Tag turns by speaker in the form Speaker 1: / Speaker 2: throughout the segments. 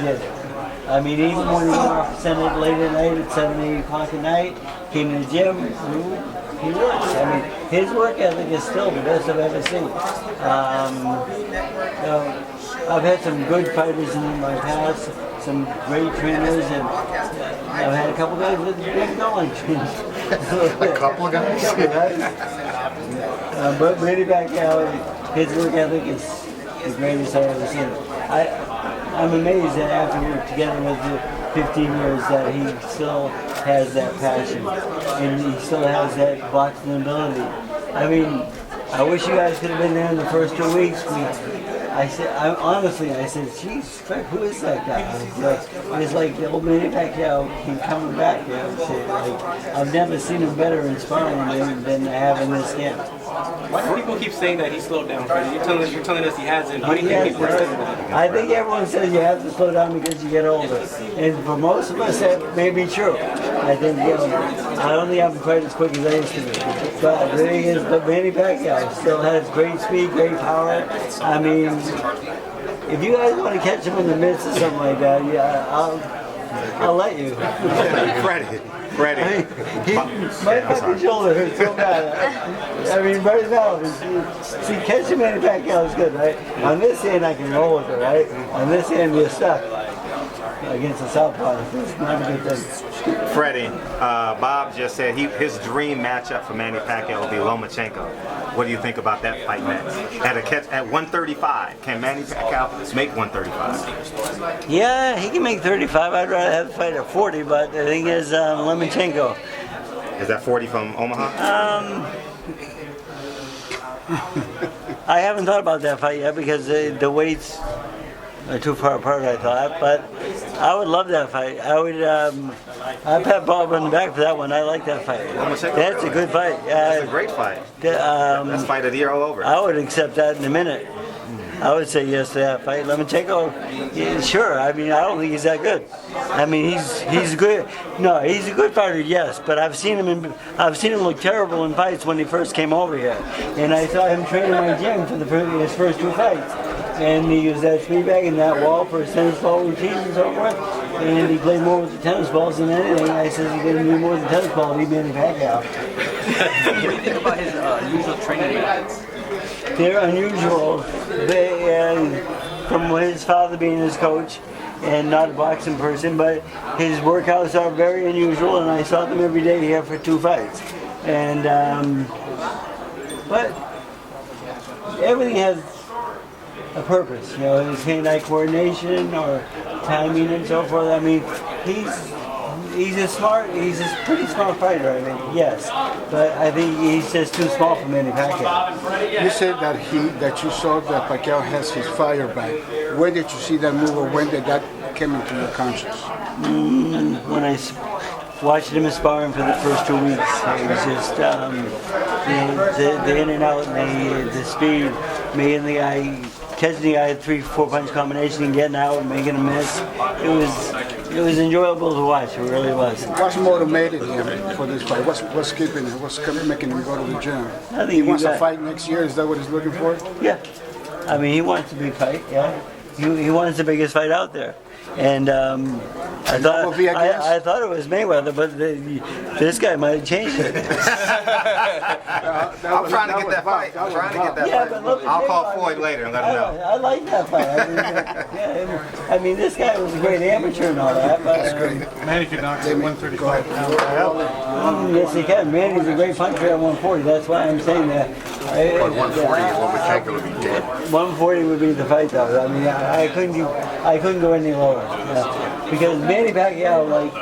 Speaker 1: did it. I mean, even when he went off the Senate late at night at 7, 8 o'clock at night, came to the gym, he works. I mean, his work ethic is still the best I've ever seen. I've had some good fighters in my past, some great trainers, and I've had a couple guys with big knowledge.
Speaker 2: A couple of guys?
Speaker 1: But Manny Pacquiao, his work ethic is the greatest I've ever seen. I'm amazed that after we're together with the 15 years that he still has that passion and he still has that boxing ability. I mean, I wish you guys could have been there in the first 2 weeks. I said, geez, who is that guy? It's like the old Manny Pacquiao keep coming back. You know, I've never seen him better in sparring than I have in this camp.
Speaker 3: Why do people keep saying that he slowed down, Freddie? You're telling us he hasn't. Why do you think people are saying that?
Speaker 1: I think everyone says you have to slow down because you get older. And for most of us, that may be true. I think, I don't think I'm quite as quick as I used to be. But the thing is, Manny Pacquiao still has great speed, great power. I mean, if you guys want to catch him in the midst of something like that, yeah, I'll let you.
Speaker 2: Freddie.
Speaker 1: My fucking shoulder hurts so bad. I mean, right now, see, catching Manny Pacquiao is good, right? On this hand, I can roll with it, right? On this hand, we're stuck against the southpaw. It's not a good thing.
Speaker 2: Freddie, Bob just said his dream matchup for Manny Pacquiao will be Lomachenko. What do you think about that fight next? At 135, can Manny Pacquiao make 135?
Speaker 1: Yeah, he can make 35. I'd rather have the fight at 40, but the thing is, Lomachenko.
Speaker 2: Is that 40 from Omaha?
Speaker 1: I haven't thought about that fight yet because the weights are too far apart, I thought, but I would love that fight. I'd pat Bob on the back for that one. I like that fight. That's a good fight.
Speaker 2: That's a great fight. That's fight of the year all over.
Speaker 1: I would accept that in a minute. I would say yes to that fight. Lomachenko, yeah, sure. I mean, I don't think he's that good. I mean, he's good. No, he's a good fighter, yes. But I've seen him look terrible in fights when he first came over here, and I saw him training in my gym for his first 2 fights. And he used that speed bag and that wall for his tennis ball routine and so forth. And he played more with the tennis balls than anything. I said he didn't need more than tennis ball to beat Manny Pacquiao.
Speaker 3: What do you think about his unusual training methods?
Speaker 1: They're unusual. From his father being his coach and not a boxing person, but his workouts are very unusual, and I saw them every day here for 2 fights. And but everything has a purpose, you know, his hand-eye coordination or timing and so forth. I mean, he's a pretty smart fighter, I mean, yes, but I think he's just too small for Manny Pacquiao.
Speaker 4: You said that you saw that Pacquiao has his fire back. Where did you see that move, or when did that come into your conscience?
Speaker 1: When I watched him sparring for the first 2 weeks, it was just the in and out and the speed, making the guy, catching the guy at 3-4 punch combination and getting out and making a miss. It was enjoyable to watch. It really was.
Speaker 4: What's motivated him for this fight? What's keeping him? What's making him go to the gym?
Speaker 1: I think
Speaker 4: he wants to fight next year. Is that what he's looking for?
Speaker 1: Yeah. I mean, he wants a big fight. Yeah. He wants the biggest fight out there. And I thought it was Mayweather, but this guy might have changed it.
Speaker 2: I'm trying to get that fight. I'll call Floyd later and let him know.
Speaker 1: I like that fight. I mean, this guy was a great amateur and all that. But,
Speaker 4: that's great.
Speaker 5: Manny could knock him 135 pounds.
Speaker 1: Yes, he can. Manny's a great puncher at 140. That's why I'm saying that.
Speaker 2: But 140, Lomachenko would be dead.
Speaker 1: 140 would be the fight, though. I mean, I couldn't go any lower. Yeah. Because Manny Pacquiao, like,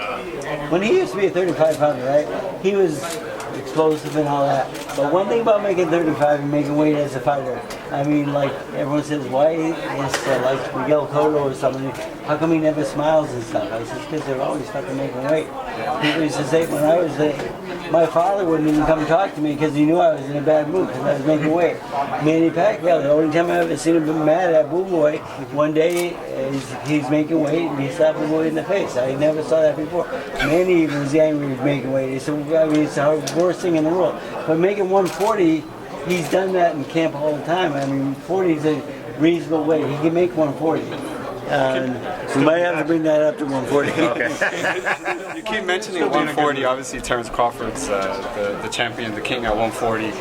Speaker 1: when he used to be a 35-pounder, right, he was explosive and all that. But one thing about making 35 and making weight as a fighter, I mean, like, everyone says, why is like Miguel Cotto or something, how come he never smiles and stuff? I said, because they're always fucking making weight. People used to say, when I was my father wouldn't even come talk to me because he knew I was in a bad mood because I was making weight. Manny Pacquiao, the only time I ever seen him be mad at Boo Boy, one day he's making weight and he slapped Boo Boy in the face. I never saw that before. Manny even was angry with making weight. He said, I mean, it's the worst thing in the world. But making 140, he's done that in camp all the time. I mean, 40 is a reasonable weight. He can make 140. We might have to bring that up to 140.
Speaker 2: Okay.
Speaker 6: You keep mentioning 140. Obviously, Terrence Crawford's the champion, the king at 140. You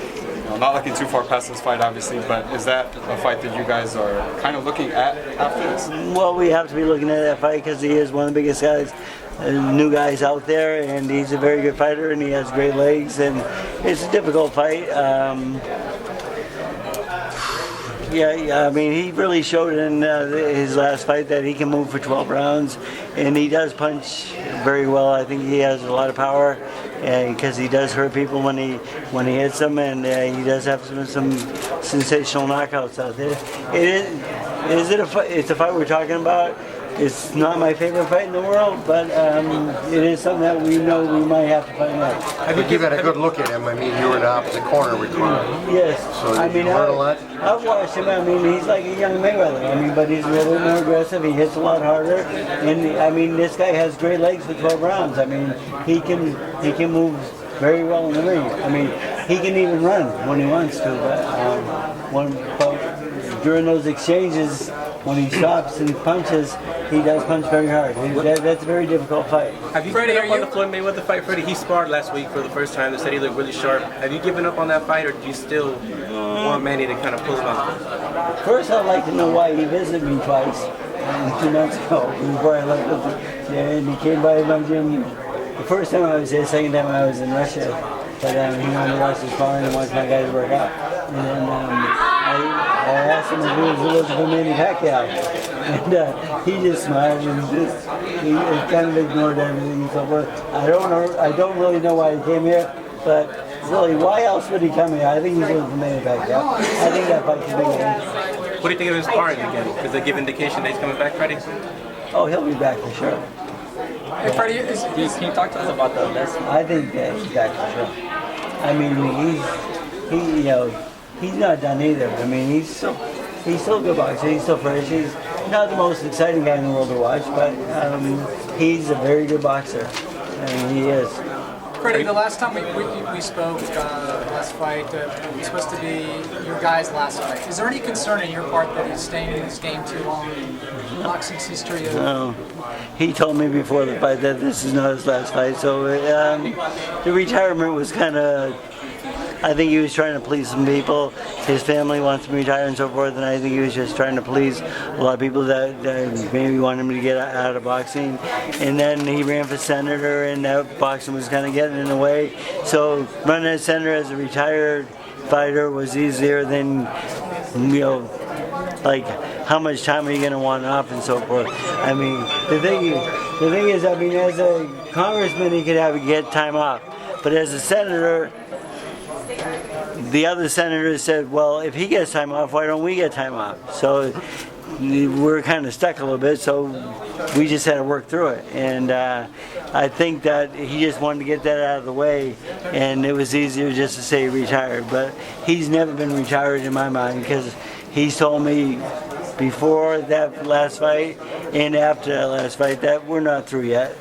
Speaker 6: know, not looking too far past this fight, obviously, but is that a fight that you guys are kind of looking at after this?
Speaker 1: Well, we have to be looking at that fight because he is one of the biggest guys, new guys out there, and he's a very good fighter, and he has great legs, and it's a difficult fight. Yeah, I mean, he really showed in his last fight that he can move for 12 rounds, and he does punch very well. I think he has a lot of power, because he does hurt people when he hits them, and he does have some sensational knockouts out there. It's a fight we're talking about. It's not my favorite fight in the world, but it is something that we know we might have to find out.
Speaker 5: I think you've had a good look at him. I mean, you were in the opposite corner with Conor.
Speaker 1: Yes.
Speaker 5: So
Speaker 1: I mean,
Speaker 5: you heard a lot?
Speaker 1: I've watched him. I mean, he's like a young Mayweather. I mean, but he's a little more aggressive. He hits a lot harder. And I mean, this guy has great legs for 12 rounds. I mean, he can move very well in the ring. I mean, he can even run when he wants to. But during those exchanges, when he stops and punches, he does punch very hard. That's a very difficult fight.
Speaker 3: Have you given up on the Floyd Mayweather fight, Freddie? He sparred last week for the first time. They said he looked really sharp. Have you given up on that fight, or do you still want Manny to kind of pull him out?
Speaker 1: First, I'd like to know why he visited me twice 2 months ago before I left. And he came by my gym. The first time I was there, second time I was in Russia. But he wanted to watch the sparring and watch my guys work out. And then I asked him if he was looking for Manny Pacquiao. And he just smiled and he kind of ignored everything and so forth. I don't really know why he came here, but really, why else would he come here? I think he's looking for Manny Pacquiao. I think that fight's a big one.
Speaker 3: What do you think of his sparring again? Does that give indication that he's coming back, Freddie?
Speaker 1: Oh, he'll be back for sure.
Speaker 7: Hey, Freddie, can you talk to us about the lesson?
Speaker 1: I think that he's back for sure. I mean, he's not done either. I mean, he's still a good boxer. He's still fresh. He's not the most exciting guy in the world to watch, but he's a very good boxer. I mean, he is.
Speaker 7: Freddie, the last time we spoke, last fight, it was supposed to be your guy's last fight. Is there any concern on your part that he's staying in this game too long? Boxing's history.
Speaker 1: No. He told me before the fight that this is not his last fight, so the retirement was kind of, I think he was trying to please some people. His family wants him to retire and so forth, and I think he was just trying to please a lot of people that maybe want him to get out of boxing. And then he ran for senator, and that boxing was kind of getting in the way. So running as senator as a retired fighter was easier than, like, how much time are you going to want off and so forth. I mean, the thing is, I mean, as a congressman, he could get time off, but as a senator, the other senators said, well, if he gets time off, why don't we get time off? So we're kind of stuck a little bit, so we just had to work through it. And I think that he just wanted to get that out of the way, and it was easier just to say retired. But he's never been retired in my mind, because he's told me before that last fight and after that last fight that we're not through yet.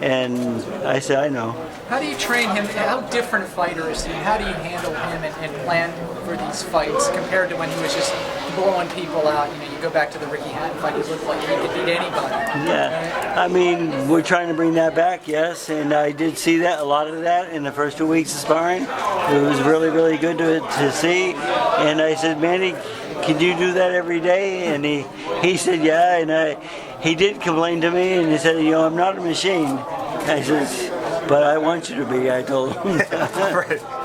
Speaker 1: And I said, I know.
Speaker 7: How do you train him? How different fighter is he? How do you handle him and plan for these fights compared to when he was just blowing people out? You go back to the Ricky Hatton fight, he looked like he could beat anybody.
Speaker 1: Yeah, I mean, we're trying to bring that back, yes, and I did see that, a lot of that in the first 2 weeks of sparring. It was really, really good to see. And I said, Manny, can you do that every day? And he said, yeah, and he did complain to me, and he said, I'm not a machine. I said, but I want you to be, I told him.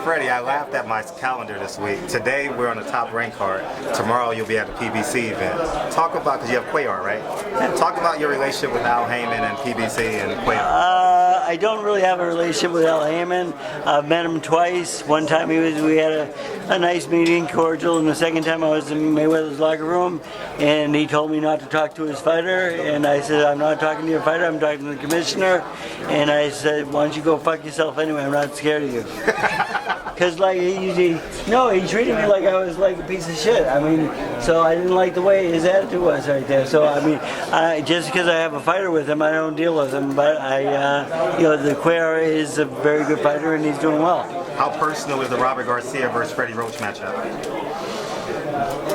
Speaker 2: Freddie, I laughed at my calendar this week. Today we're on the Top Rank card. Tomorrow you'll be at the PBC event. Talk about, because you have Cuellar, right? Talk about your relationship with Al Heyman and PBC and Cuellar.
Speaker 1: I don't really have a relationship with Al Heyman. I've met him twice. One time we had a nice meeting, cordial, and the second time I was in Mayweather's locker room, and he told me not to talk to his fighter, and I said, I'm not talking to your fighter, I'm talking to the commissioner, and I said, why don't you go fuck yourself anyway, I'm not scared of you. Because like he treated me like I was like a piece of shit. I mean, so I didn't like the way his attitude was right there. So I mean, just because I have a fighter with him, I don't deal with him. But the Cuellar is a very good fighter and he's doing well.
Speaker 2: How personal is the Robert Garcia versus Freddie Roach matchup?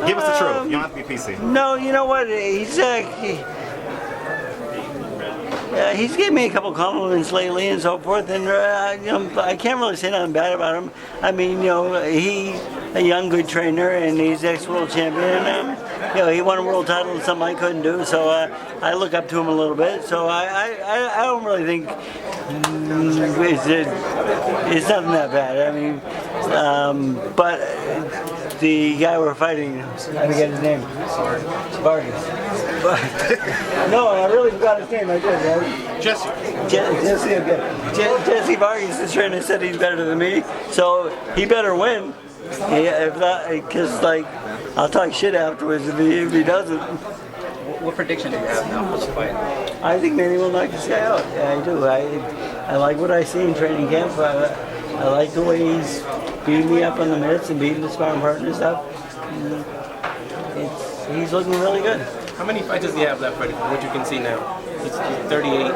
Speaker 2: Give us the truth. You don't have to be PC.
Speaker 1: No, you know what? He's given me a couple compliments lately and so forth, and I can't really say nothing bad about him. I mean, he's a young, good trainer, and he's ex-world champion. He won a world title, something I couldn't do, so I look up to him a little bit. So I don't really think it's nothing that bad. I mean, but the guy we're fighting, I forget his name. Vargas. No, I really forgot his name. I did, right? Jesse. Jesse, okay. Jesse Vargas, the trainer, said he's better than me, so he better win. If not, because I'll talk shit afterwards if he doesn't.
Speaker 8: What prediction do you have now for the fight?
Speaker 1: I think Manny will knock this guy out. Yeah, I do. I like what I see in training camp. I like the way he's beating me up on the mitts and beating the sparring partner and stuff. He's looking really good.
Speaker 3: How many fights does he have left, Freddie, from what you can see now? He's 38.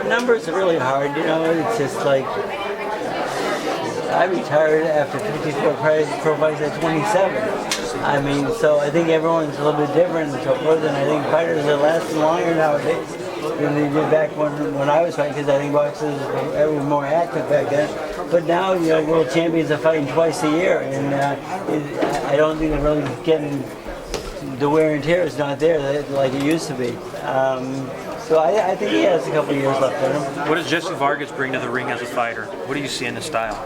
Speaker 1: Numbers are really hard. It's just like I retired after 54 pro fights at 27. I mean, so I think everyone's a little bit different and so forth, and I think fighters are lasting longer nowadays than they did back when I was fighting, because I think boxers were more active back then. But now, world champions are fighting twice a year, and I don't think they're really getting the wear and tear is not there like it used to be. So I think he has a couple of years left in him.
Speaker 8: What does Jesse Vargas bring to the ring as a fighter? What do you see in his style?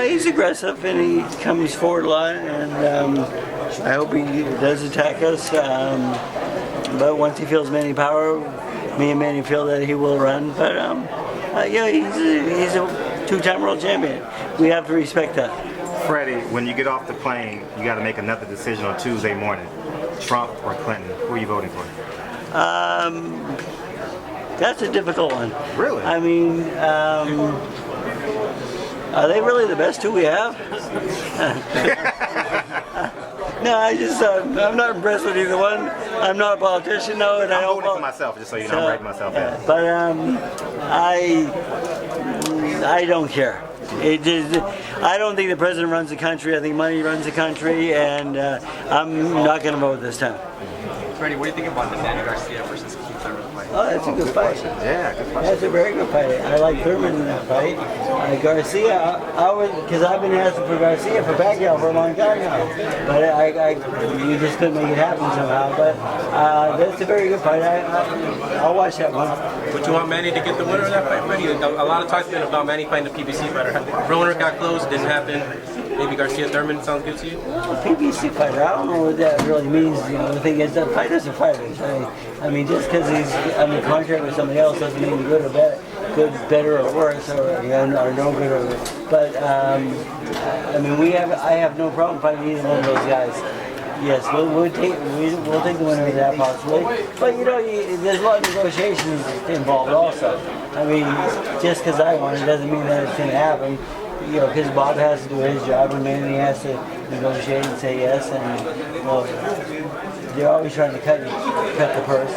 Speaker 1: He's aggressive and he comes forward a lot, and I hope he does attack us. But once he feels Manny power, me and Manny feel that he will run. But he's a two-time world champion. We have to respect that.
Speaker 2: Freddie, when you get off the plane, you got to make another decision on Tuesday morning. Trump or Clinton? Who are you voting for?
Speaker 1: That's a difficult one.
Speaker 2: Really?
Speaker 1: I mean, are they really the best two we have? No, I'm not impressed with either one. I'm not a politician, though, and
Speaker 2: I'm
Speaker 1: I don't
Speaker 2: voting for myself, just so you know. I'm writing myself in.
Speaker 1: But I don't care. I don't think the president runs the country. I think money runs the country, and I'm not going to vote this time.
Speaker 8: Freddie, what do you think about the Danny Garcia versus Keith Thurman fight?
Speaker 1: Oh, that's a good fight.
Speaker 2: Yeah, good fight.
Speaker 1: That's a very good fight. I like Thurman in that fight. Garcia, because I've been asking for Garcia for Pacquiao for a long time now, but you just couldn't make it happen somehow. But that's a very good fight. I'll watch that one.
Speaker 3: Would you want Manny to get the winner of that fight, Freddie? A lot of talk's been about Manny fighting the PBC fighter. Broner got close, didn't happen. Maybe Garcia Thurman sounds good to you?
Speaker 1: PBC fighter, I don't know what that really means. The thing is, that fighters are fighters. I mean, just because he's under contract with somebody else doesn't mean good or bad, good, better or worse, or no good or worse. But I mean, I have no problem fighting either one of those guys. Yes, we'll take the winner of that possibly. But there's a lot of negotiations involved also. I mean, just because I want it doesn't mean that it's going to happen. Because Bob has to do his job, and Manny has to negotiate and say yes, and they're always trying to cut the purse.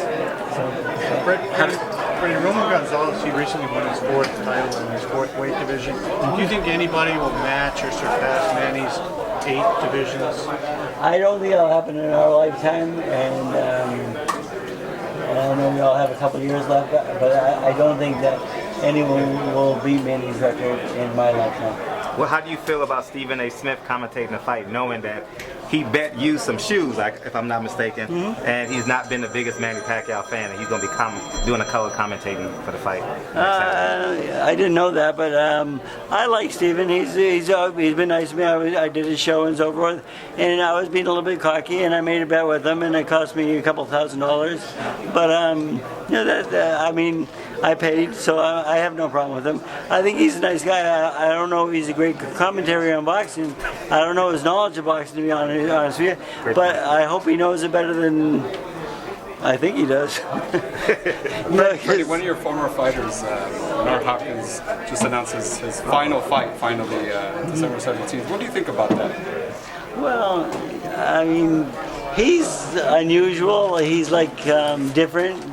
Speaker 9: Freddie, Roman Gonzalez, he recently won his fourth title in his fourth weight division. Do you think anybody will match or surpass Manny's 8 divisions?
Speaker 1: I don't think it'll happen in our lifetime, and I know we all have a couple of years left, but I don't think that anyone will beat Manny's record in my lifetime.
Speaker 2: Well, how do you feel about Stephen A. Smith commentating the fight, knowing that he bet you some shoes, if I'm not mistaken, and he's not been the biggest Manny Pacquiao fan, and he's going to be doing a color commentating for the fight?
Speaker 1: I didn't know that, but I like Stephen. He's been nice to me. I did his show and so forth, and I was being a little bit cocky, and I made a bet with him, and it cost me a couple $1,000. But I mean, I paid, so I have no problem with him. I think he's a nice guy. I don't know if he's a great commentary on boxing. I don't know his knowledge of boxing, to be honest with you. But I hope he knows it better than I think he does.
Speaker 6: Freddie, one of your former fighters, Bernard Hopkins, just announced his final fight, finally, December 17th. What do you think about that?
Speaker 1: Well, I mean, he's unusual. He's different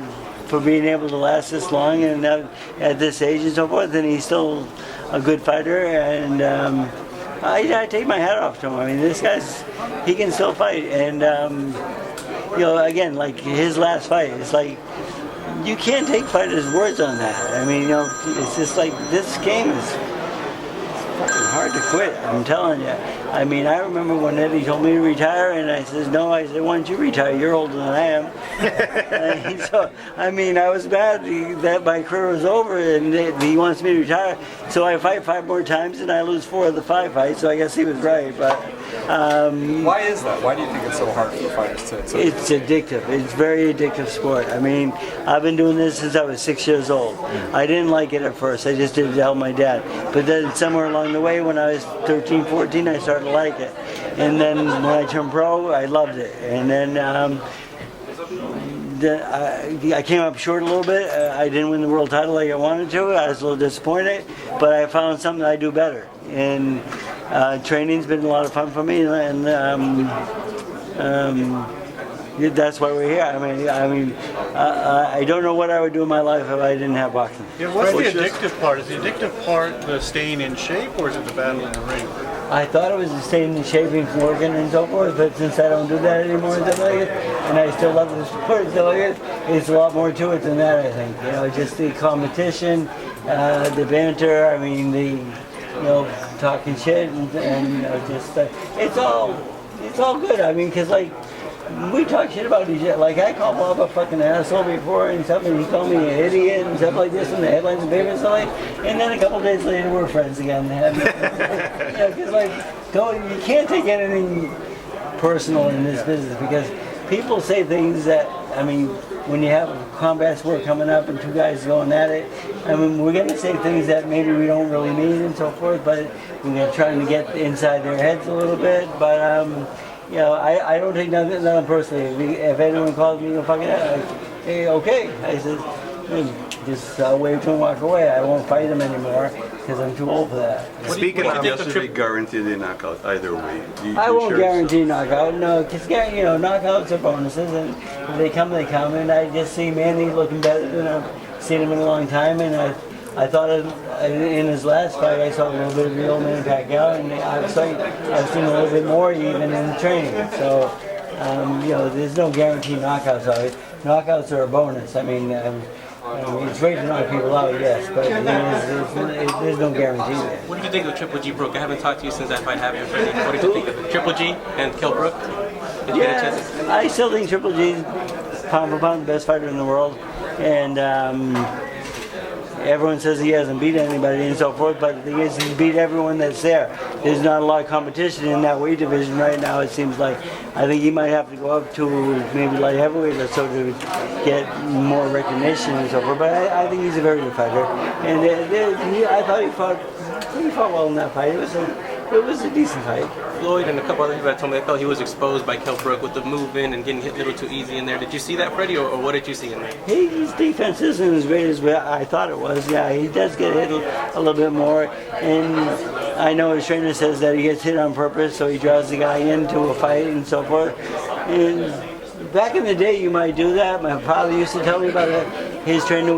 Speaker 1: for being able to last this long and at this age and so forth, and he's still a good fighter, and I take my hat off to him. I mean, this he can still fight, and again, like his last fight, it's like you can't take fighters' words on that. I mean, it's just like this game is fucking hard to quit. I'm telling you. I mean, I remember when Eddie told me to retire, and I said, no. I said, why don't you retire? You're older than I am. So, I mean, I was mad that my career was over, and he wants me to retire. So I fight 5 more times, and I lose 4 of the 5 fights. So I guess he was right. But
Speaker 6: why is that? Why do you think it's so hard for fighters to?
Speaker 1: It's addictive. It's very addictive sport. I mean, I've been doing this since I was 6 years old. I didn't like it at first. I just did it to help my dad. But then somewhere along the way, when I was 13, 14, I started to like it. And then when I turned pro, I loved it. And then I came up short a little bit. I didn't win the world title like I wanted to. I was a little disappointed. But I found something I do better. And training's been a lot of fun for me. And that's why we're here. I mean, I don't know what I would do in my life if I didn't have boxing.
Speaker 9: Yeah, what's the addictive part? Is the addictive part the staying in shape, or is it the battle in the ring?
Speaker 1: I thought it was the staying in shape and working and so forth, but since I don't do that anymore and stuff like it, and I still love the sport and stuff like it, it's a lot more to it than that, I think. Just the competition, the banter, I mean, talking shit and just, it's all good. I mean, because like, we talk shit about each other. Like, I called Bob a fucking asshole before and stuff, and he called me an idiot and stuff like this in the headlines and papers and stuff like that. And then a couple days later, we're friends again. Because, like, you can't take anything personal in this business because people say things that, I mean, when you have combat sport coming up and 2 guys going at it, I mean, we're going to say things that maybe we don't really mean and so forth, but we're trying to get inside their heads a little bit. But, I don't take nothing personally. If anyone calls me a fucking hey, okay. I said, just wave to him and walk away. I won't fight him anymore because I'm too old for that.
Speaker 2: Speaking of
Speaker 10: yesterday, guaranteed a knockout either way.
Speaker 1: I won't guarantee knockout, no, because knockouts are bonuses, and if they come, they come. And I just see Manny looking better than I've seen him in a long time, and I thought in his last fight I saw a little bit of the old man Pacquiao, and I've seen a little bit more even in the training. So, there's no guaranteed knockouts. Knockouts are a bonus. I mean, it's great to knock people out, yes, but there's no guarantee there.
Speaker 3: What did you think of Triple G Brook? I haven't talked to you since that fight happened, Freddie. What did you think of it? Triple G and Kell Brook? Did you get a chance?
Speaker 1: I still think Triple G's pound for pound the best fighter in the world, and everyone says he hasn't beat anybody and so forth, but the thing is he's beat everyone that's there. There's not a lot of competition in that weight division right now, it seems like. I think he might have to go up to maybe light heavyweight or so to get more recognition and so forth, but I think he's a very good fighter. And I thought he fought well in that fight. It was a decent fight.
Speaker 3: Floyd and a couple other people told me they felt he was exposed by Kell Brook with the move in and getting hit a little too easy in there. Did you see that, Freddie, or what did you see in there?
Speaker 1: His defense isn't as great as I thought it was. Yeah, he does get hit a little bit more, and I know his trainer says that he gets hit on purpose, so he draws the guy into a fight and so forth. And back in the day, you might do that. My father used to tell me about it. His trainer